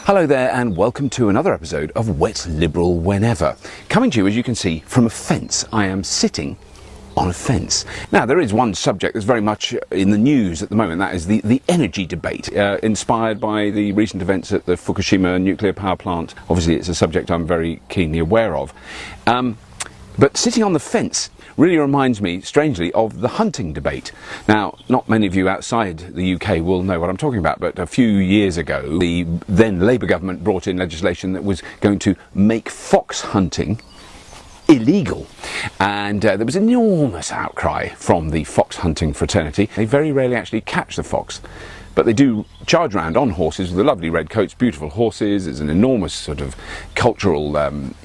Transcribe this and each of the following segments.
Hello there and welcome to another episode of Wet Liberal Whenever. Coming to you, as you can see, from a fence. I am sitting on a fence. Now, there is one subject that's very much in the news at the moment. That is the energy debate, inspired by the recent events at the Fukushima nuclear power plant. Obviously, it's a subject I'm very keenly aware of. But sitting on the fence really reminds me, strangely, of the hunting debate. Now, not many of you outside the UK will know what I'm talking about, but a few years ago, the then Labour government brought in legislation that was going to make fox hunting illegal. And there was an enormous outcry from the fox hunting fraternity. They very rarely actually catch the fox, but they do charge around on horses with the lovely red coats, beautiful horses. There's an enormous sort of cultural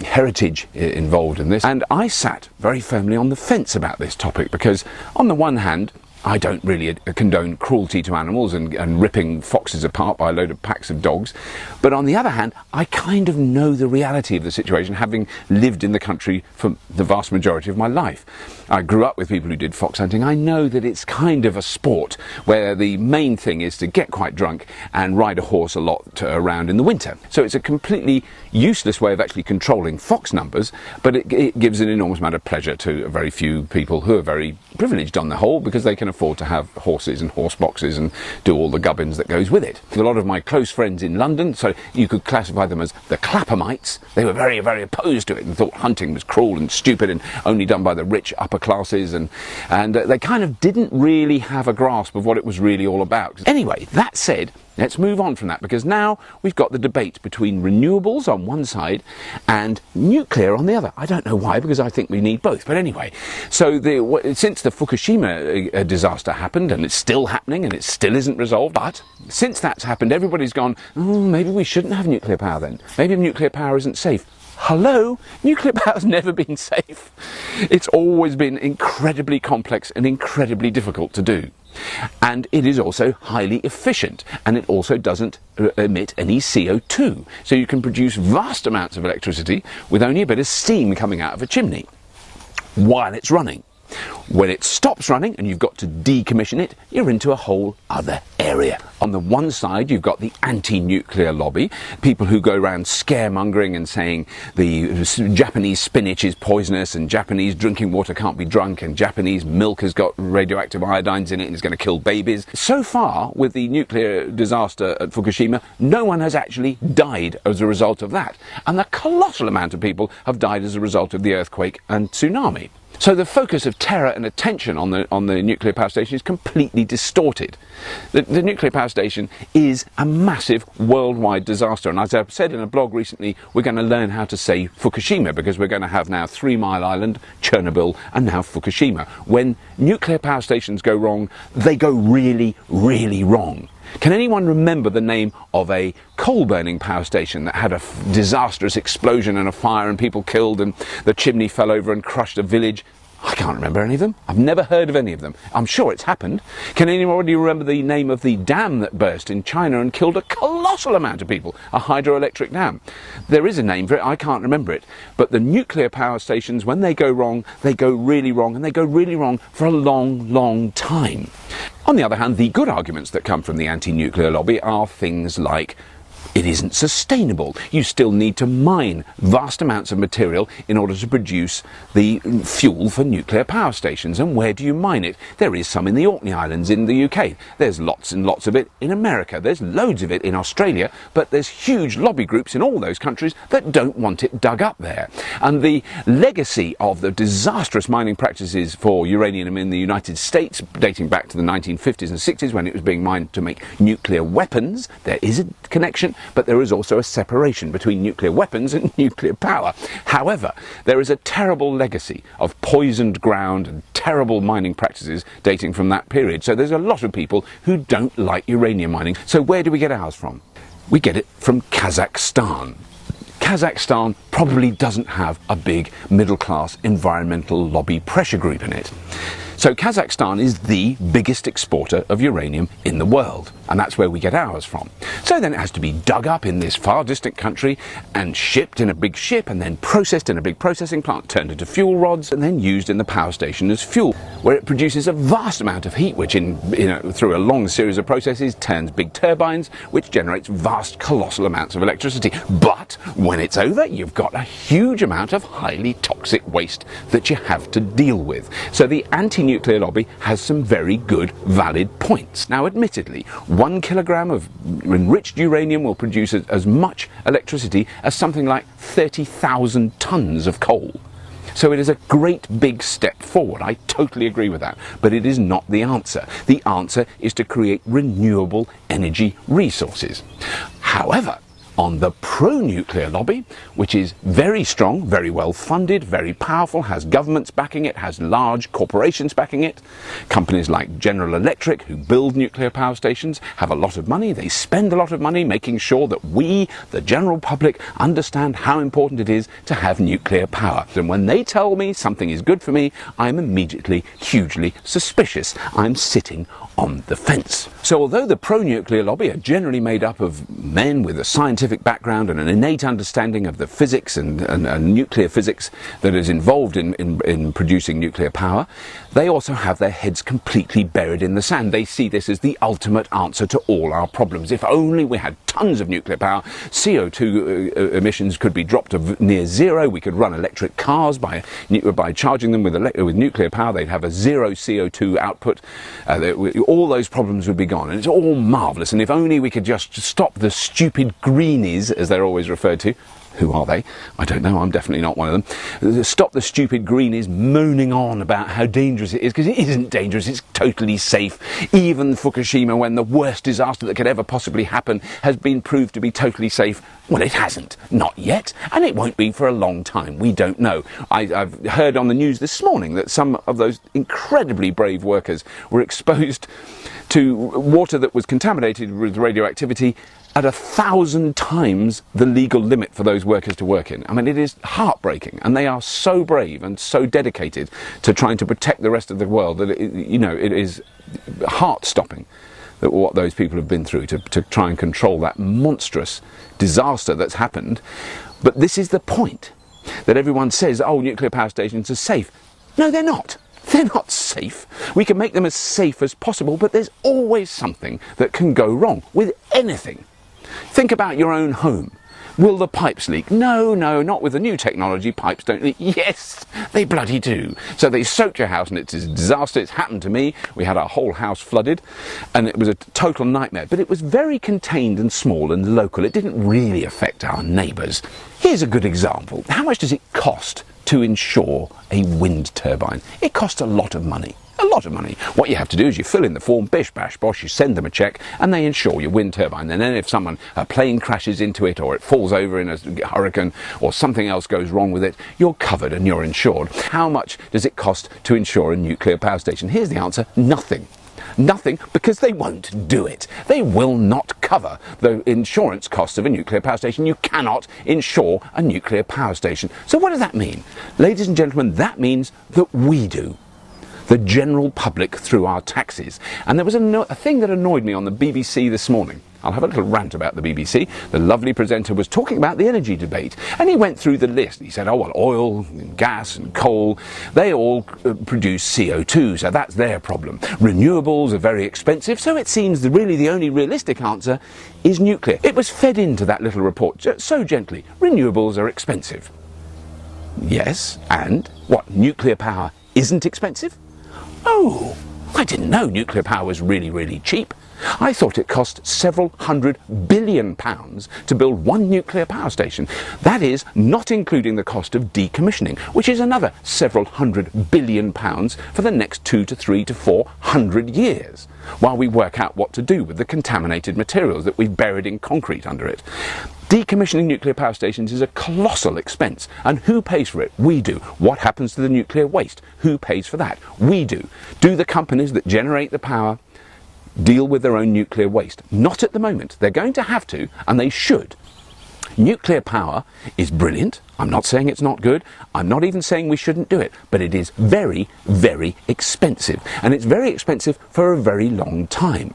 heritage involved in this. And I sat very firmly on the fence about this topic because, on the one hand, I don't really condone cruelty to animals and ripping foxes apart by a load of packs of dogs. But on the other hand, I kind of know the reality of the situation, having lived in the country for the vast majority of my life. I grew up with people who did fox hunting. I know that it's kind of a sport where the main thing is to get quite drunk and ride a horse a lot around in the winter. So it's a completely useless way of actually controlling fox numbers, but it gives an enormous amount of pleasure to a very few people who are very privileged on the whole, because they can afford to have horses and horse boxes and do all the gubbins that goes with it. A lot of my close friends in London, so you could classify them as the Claphamites, they were very, very opposed to it and thought hunting was cruel and stupid and only done by the rich upper classes, and they kind of didn't really have a grasp of what it was really all about. Anyway, that said, let's move on from that, because now we've got the debate between renewables on one side and nuclear on the other. I don't know why, because I think we need both. But anyway, so since the Fukushima disaster happened, and it's still happening, and it still isn't resolved, but since that's happened, everybody's gone, maybe we shouldn't have nuclear power then. Maybe nuclear power isn't safe. Hello? Nuclear power's never been safe. It's always been incredibly complex and incredibly difficult to do. And it is also highly efficient, and it also doesn't emit any CO2. So you can produce vast amounts of electricity with only a bit of steam coming out of a chimney while it's running. When it stops running and you've got to decommission it, you're into a whole other area. On the one side, you've got the anti-nuclear lobby, people who go around scaremongering and saying the Japanese spinach is poisonous and Japanese drinking water can't be drunk and Japanese milk has got radioactive iodines in it and is going to kill babies. So far, with the nuclear disaster at Fukushima, no one has actually died as a result of that. And a colossal amount of people have died as a result of the earthquake and tsunami. So the focus of terror and attention on the nuclear power station is completely distorted. The nuclear power station is a massive worldwide disaster, and as I've said in a blog recently, we're going to learn how to say Fukushima, because we're going to have now 3 Mile Island, Chernobyl and now Fukushima. When nuclear power stations go wrong, they go really, really wrong. Can anyone remember the name of a coal-burning power station that had a disastrous explosion and a fire and people killed and the chimney fell over and crushed a village? I can't remember any of them. I've never heard of any of them. I'm sure it's happened. Can anybody remember the name of the dam that burst in China and killed a colossal amount of people? A hydroelectric dam. There is a name for it, I can't remember it. But the nuclear power stations, when they go wrong, they go really wrong, and they go really wrong for a long, long time. On the other hand, the good arguments that come from the anti-nuclear lobby are things like, it isn't sustainable. You still need to mine vast amounts of material in order to produce the fuel for nuclear power stations. And where do you mine it? There is some in the Orkney Islands in the UK. There's lots and lots of it in America. There's loads of it in Australia. But there's huge lobby groups in all those countries that don't want it dug up there. And the legacy of the disastrous mining practices for uranium in the United States, dating back to the 1950s and 60s, when it was being mined to make nuclear weapons, there is a connection. But there is also a separation between nuclear weapons and nuclear power. However, there is a terrible legacy of poisoned ground and terrible mining practices dating from that period. So there's a lot of people who don't like uranium mining. So where do we get ours from? We get it from Kazakhstan. Kazakhstan probably doesn't have a big middle-class environmental lobby pressure group in it. So Kazakhstan is the biggest exporter of uranium in the world. and that's where we get ours from. So then it has to be dug up in this far distant country and shipped in a big ship and then processed in a big processing plant, turned into fuel rods and then used in the power station as fuel, where it produces a vast amount of heat, which through a long series of processes turns big turbines, which generates vast colossal amounts of electricity. But when it's over, you've got a huge amount of highly toxic waste that you have to deal with. So the anti-nuclear lobby has some very good valid points. Now admittedly, 1 kilogram of enriched uranium will produce as much electricity as something like 30,000 tons of coal. So it is a great big step forward. I totally agree with that. But it is not the answer. The answer is to create renewable energy resources. However, on the pro-nuclear lobby, which is very strong, very well funded, very powerful, has governments backing it, has large corporations backing it. Companies like General Electric, who build nuclear power stations, have a lot of money. They spend a lot of money making sure that we, the general public, understand how important it is to have nuclear power. And when they tell me something is good for me, I'm immediately hugely suspicious. I'm sitting on the fence. So although the pro-nuclear lobby are generally made up of men with a scientific background and an innate understanding of the physics and nuclear physics that is involved in producing nuclear power, they also have their heads completely buried in the sand. They see this as the ultimate answer to all our problems. If only we had tons of nuclear power, CO2 emissions could be dropped to near zero. We could run electric cars by charging them with nuclear power. They'd have a zero CO2 output. All those problems would be gone, and it's all marvellous. And if only we could just stop the stupid greenies, as they're always referred to. Who are they? I don't know. I'm definitely not one of them. Stop the stupid greenies moaning on about how dangerous it is, because it isn't dangerous. It's totally safe. Even Fukushima, when the worst disaster that could ever possibly happen, has been proved to be totally safe. Well, it hasn't. Not yet. And it won't be for a long time. We don't know. I've heard on the news this morning that some of those incredibly brave workers were exposed to water that was contaminated with radioactivity at 1,000 times the legal limit for those workers to work in. I mean, it is heartbreaking, and they are so brave and so dedicated to trying to protect the rest of the world that it is heart-stopping that what those people have been through to try and control that monstrous disaster that's happened. But this is the point, that everyone says, oh, nuclear power stations are safe. No, they're not. They're not safe. We can make them as safe as possible, but there's always something that can go wrong with anything. Think about your own home. Will the pipes leak? No, not with the new technology. Pipes don't leak. Yes, they bloody do. So they soaked your house, and it's a disaster. It's happened to me. We had our whole house flooded, and it was a total nightmare. But it was very contained and small and local. It didn't really affect our neighbours. Here's a good example. How much does it cost to insure a wind turbine? It costs a lot of money. A lot of money. What you have to do is you fill in the form, bish, bash, bosh, you send them a cheque, and they insure your wind turbine. And then if a plane crashes into it, or it falls over in a hurricane, or something else goes wrong with it, you're covered and you're insured. How much does it cost to insure a nuclear power station? Here's the answer: nothing. Nothing, because they won't do it. They will not cover the insurance costs of a nuclear power station. You cannot insure a nuclear power station. So what does that mean? Ladies and gentlemen, that means that we do. The general public, through our taxes. And there was a thing that annoyed me on the BBC this morning. I'll have a little rant about the BBC. The lovely presenter was talking about the energy debate, and he went through the list. He said, oh, well, oil, and gas and coal, they all produce CO2, so that's their problem. Renewables are very expensive, so it seems really the only realistic answer is nuclear. It was fed into that little report so gently. Renewables are expensive. Yes, and what, nuclear power isn't expensive? Oh, I didn't know nuclear power was really, really cheap. I thought it cost several £100 billion to build one nuclear power station. That is not including the cost of decommissioning, which is another several £100 billion for the next 2 to 3 to 400 years, while we work out what to do with the contaminated materials that we've buried in concrete under it. Decommissioning nuclear power stations is a colossal expense. And who pays for it? We do. What happens to the nuclear waste? Who pays for that? We do. Do the companies that generate the power deal with their own nuclear waste? Not at the moment. They're going to have to, and they should. Nuclear power is brilliant. I'm not saying it's not good. I'm not even saying we shouldn't do it. But it is very, very expensive. And it's very expensive for a very long time.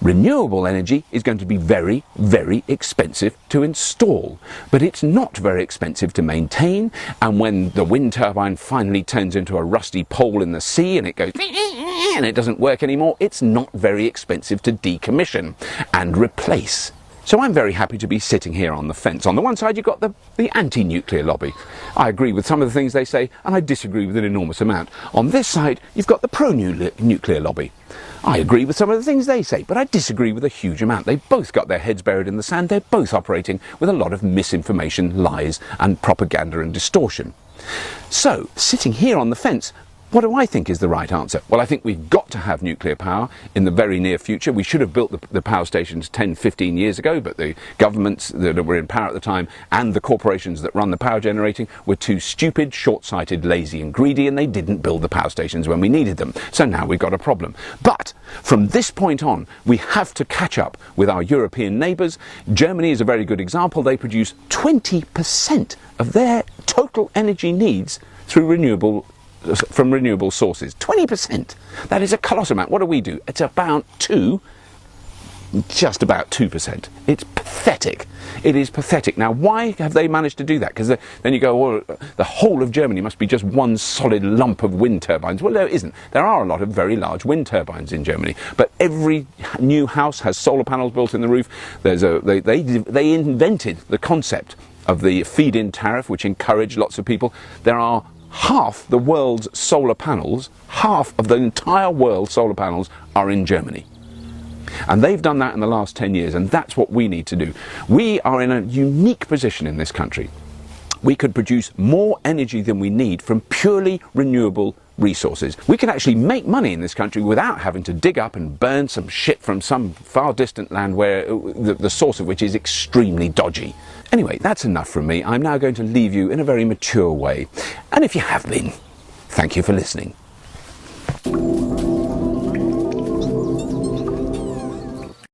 Renewable energy is going to be very, very expensive to install, but it's not very expensive to maintain, and when the wind turbine finally turns into a rusty pole in the sea and it goes and it doesn't work anymore, it's not very expensive to decommission and replace. So I'm very happy to be sitting here on the fence. On the one side you've got the anti-nuclear lobby. I agree with some of the things they say and I disagree with an enormous amount. On this side you've got the pro-nuclear lobby. I agree with some of the things they say, but I disagree with a huge amount. They've both got their heads buried in the sand. They're both operating with a lot of misinformation, lies and propaganda and distortion. So, sitting here on the fence, what do I think is the right answer? Well, I think we've got to have nuclear power in the very near future. We should have built the power stations 10, 15 years ago, but the governments that were in power at the time and the corporations that run the power generating were too stupid, short-sighted, lazy and greedy, and they didn't build the power stations when we needed them. So now we've got a problem. But from this point on, we have to catch up with our European neighbours. Germany is a very good example. They produce 20% of their total energy needs from renewable sources. 20%. That is a colossal amount. What do? It's about just about 2%. It's pathetic. It is pathetic. Now, why have they managed to do that? Because then you go, well, the whole of Germany must be just one solid lump of wind turbines. Well, there isn't. There are a lot of very large wind turbines in Germany, but every new house has solar panels built in the roof. They invented the concept of the feed-in tariff, which encouraged lots of people. There are half the world's solar panels, half of the entire world's solar panels are in Germany. And they've done that in the last 10 years, and that's what we need to do. We are in a unique position in this country. We could produce more energy than we need from purely renewable resources. We can actually make money in this country without having to dig up and burn some shit from some far distant land where the source of which is extremely dodgy. Anyway, that's enough from me. I'm now going to leave you in a very mature way. And if you have been, thank you for listening.